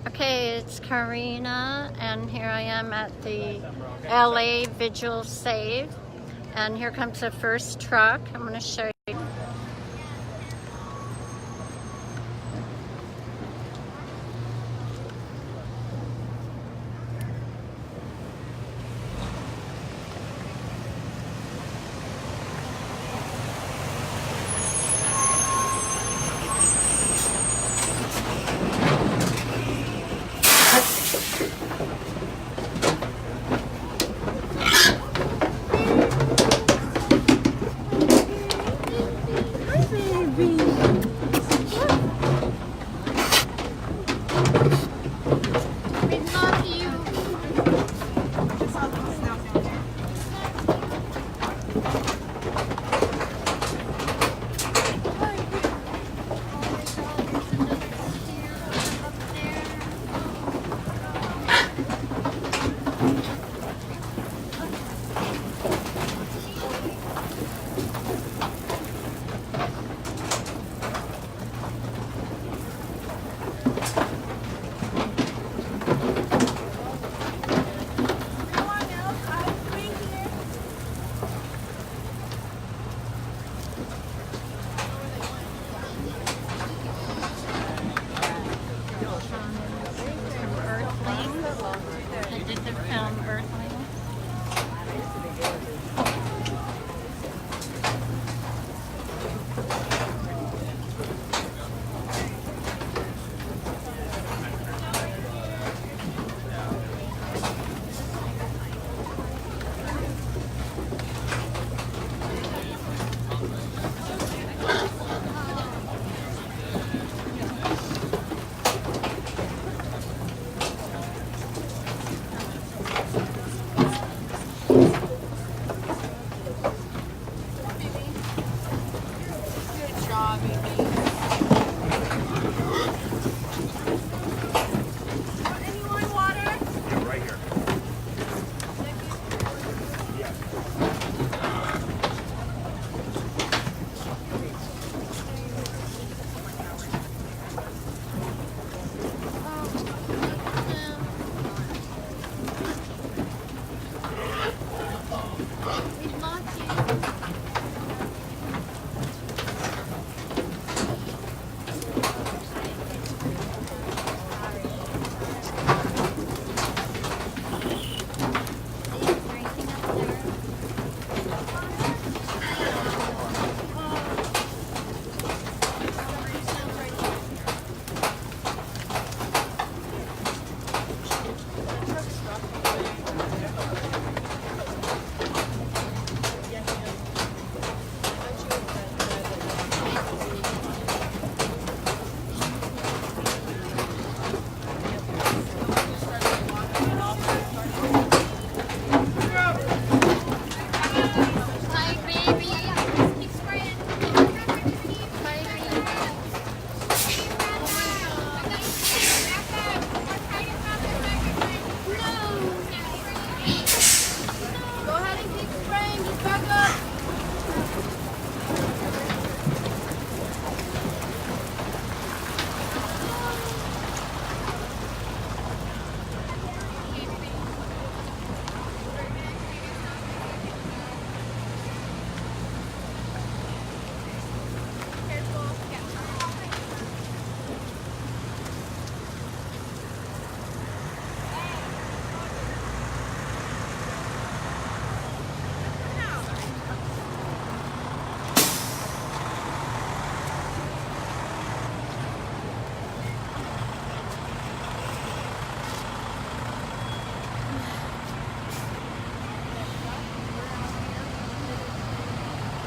Okay, it's Karina, and here I am at the LA Vigil Save, and here comes the first truck. I'm going to show you.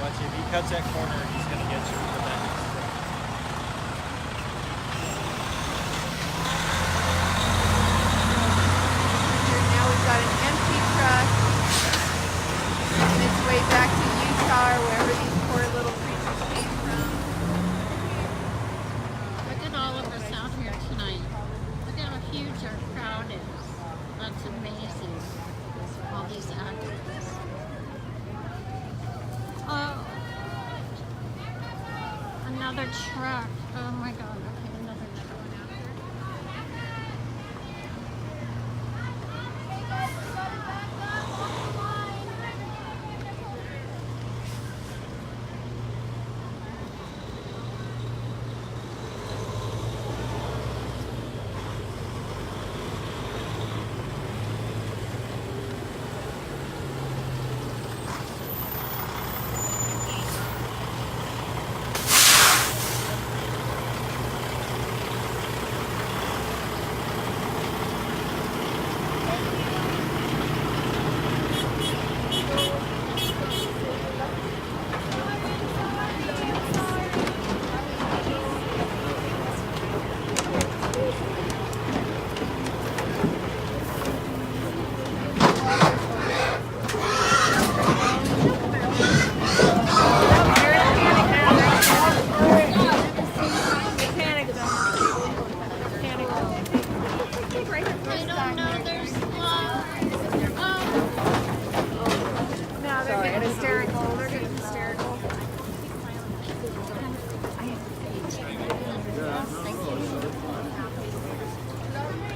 Watch, if he cuts that corner, he's going to get you for that. Now we've got an empty truck on its way back to Utah, or wherever these poor little creatures came from. Look at all of us out here tonight. Look at how huge our crowd is. That's amazing. All these actors. Oh, another truck. Oh my God. Okay, another truck.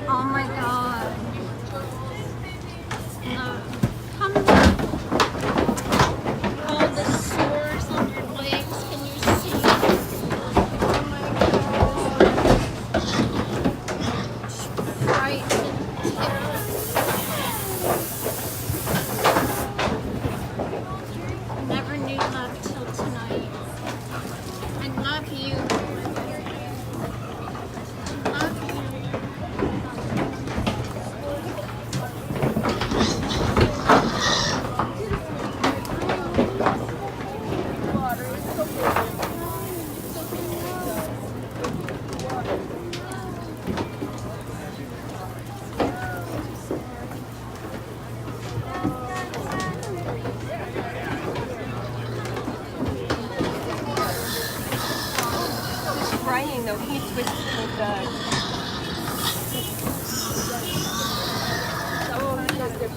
Oh my God. No. Come back. All the sores on your legs. Can you see? Oh my God. Fright and terror. Never knew love till tonight. I love you. I love you. Spraying though, he twisted with the. Oh, because they're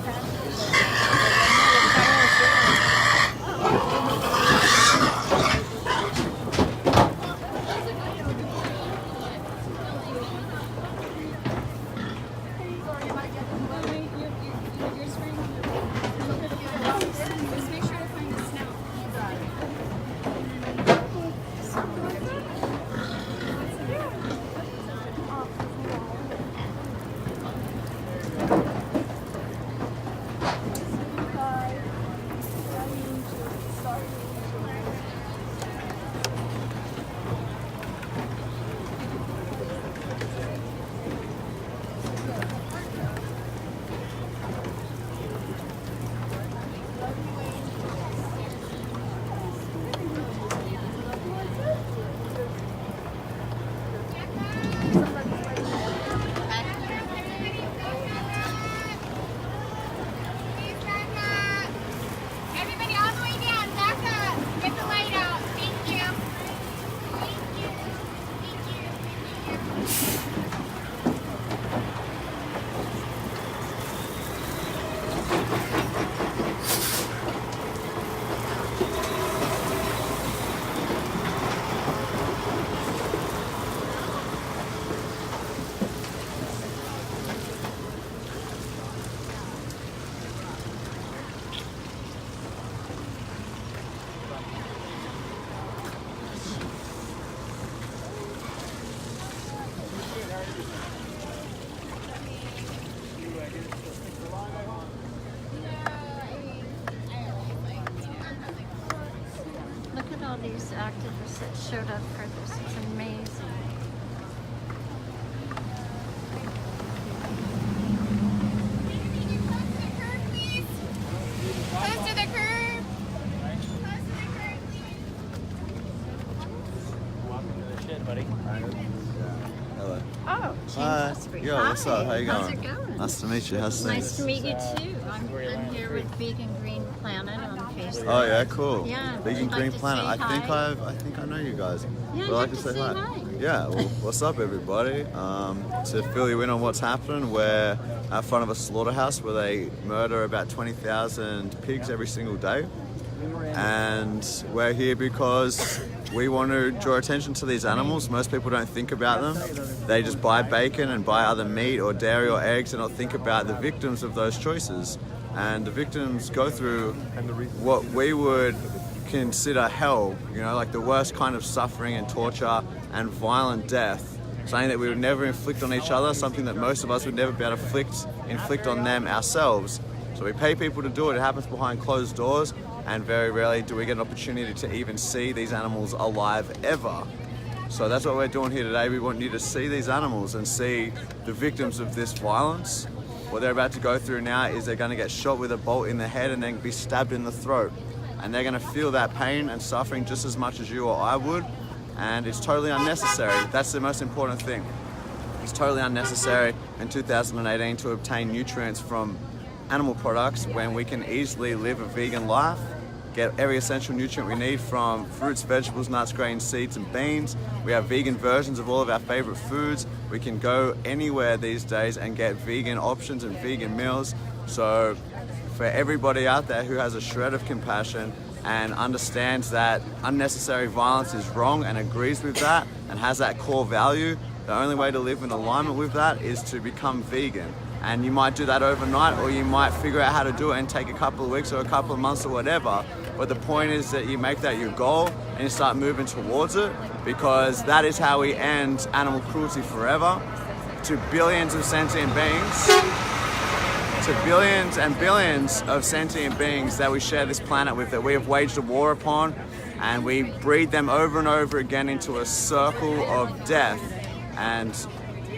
Everybody all the way down, back up, get the light out. Thank you. Thank you. Thank you. Look at all these activists that showed up for this. It's amazing. Close to the curb. Close to the curb, please. Welcome to the shed, buddy. Hello. Oh, James Hi. Asprey. Yo, what's up? How you going? How's it going? Nice to meet you. How's things? Nice to meet you too. I'm here with Vegan Green Planet on Facebook. Oh yeah, cool. Yeah, would Vegan you like Green to Planet. say I think I know you guys. Yeah, Would you like have to to say say hi. hi. Yeah. Well, what's up, everybody? To fill you in on what's happening, we're at front of a slaughterhouse where they murder about 20,000 pigs every single day, and we're here because we want to draw attention to these animals. Most people don't think about them. They just buy bacon and buy other meat or dairy or eggs and not think about the victims of those choices. And the victims go through what we would consider hell, you know, like the worst kind of suffering and torture and violent death. Something that we would never inflict on each other, something that most of us would never be able to inflict on them ourselves. So we pay people to do it. It happens behind closed doors, and very rarely do we get an opportunity to even see these animals alive ever. So that's what we're doing here today. We want you to see these animals and see the victims of this violence. What they're about to go through now is they're going to get shot with a bolt in the head and then be stabbed in the throat. And they're going to feel that pain and suffering just as much as you or I would. And it's totally unnecessary. That's the most important thing. It's totally unnecessary in 2018 to obtain nutrients from animal products when we can easily live a vegan life, get every essential nutrient we need from fruits, vegetables, nuts, grains, seeds, and beans. We have vegan versions of all of our favorite foods. We can go anywhere these days and get vegan options and vegan meals. So for everybody out there who has a shred of compassion, and understands that unnecessary violence is wrong and agrees with that and has that core value, the only way to live in alignment with that is to become vegan. And you might do that overnight, or you might figure out how to do it and take a couple of weeks or a couple of months or whatever. But the point is that you make that your goal and you start moving towards it, because that is how we end animal cruelty forever. To billions of sentient beings, to billions and billions of sentient beings that we share this planet with, that we have waged a war upon, and we breed them over and over again into a circle of death. And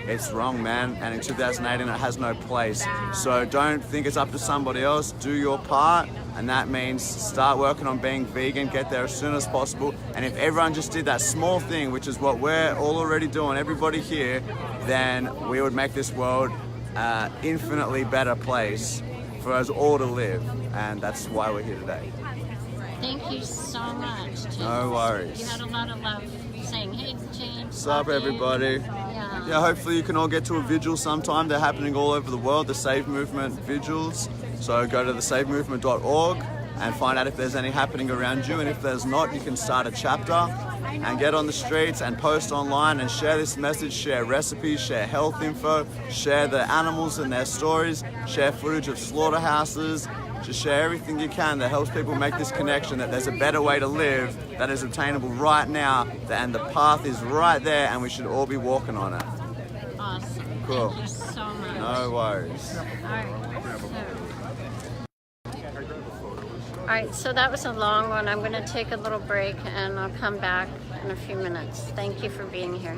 it's wrong, man, and in 2018 it has no place. So don't think it's up to somebody else. Do your part, and that means start working on being vegan, get there as soon as possible. And if everyone just did that small thing, which is what we're all already doing, everybody here, then we would make this world an infinitely better place for us all to live. And that's why we're here today. Thank you so much. No worries. You had a lot of love saying, hey, James. What's up, everybody? Yeah. Yeah, hopefully you can all get to a vigil sometime. They're happening all over the world, the Save Movement vigils. So go to thesavemovement.org and find out if there's any happening around you. And if there's not, you can start a chapter and get on the streets and post online and share this message, share recipes, share health info, share the animals and their stories, share footage of slaughterhouses. Just share everything you can that helps people make this connection, that there's a better way to live that is obtainable right now, and the path is right there, and we should all be walking on it. Awesome. Cool. Thank you so much. No worries. All right, so that was a long one. I'm going to take a little break, and I'll come back in a few minutes. Thank you for being here.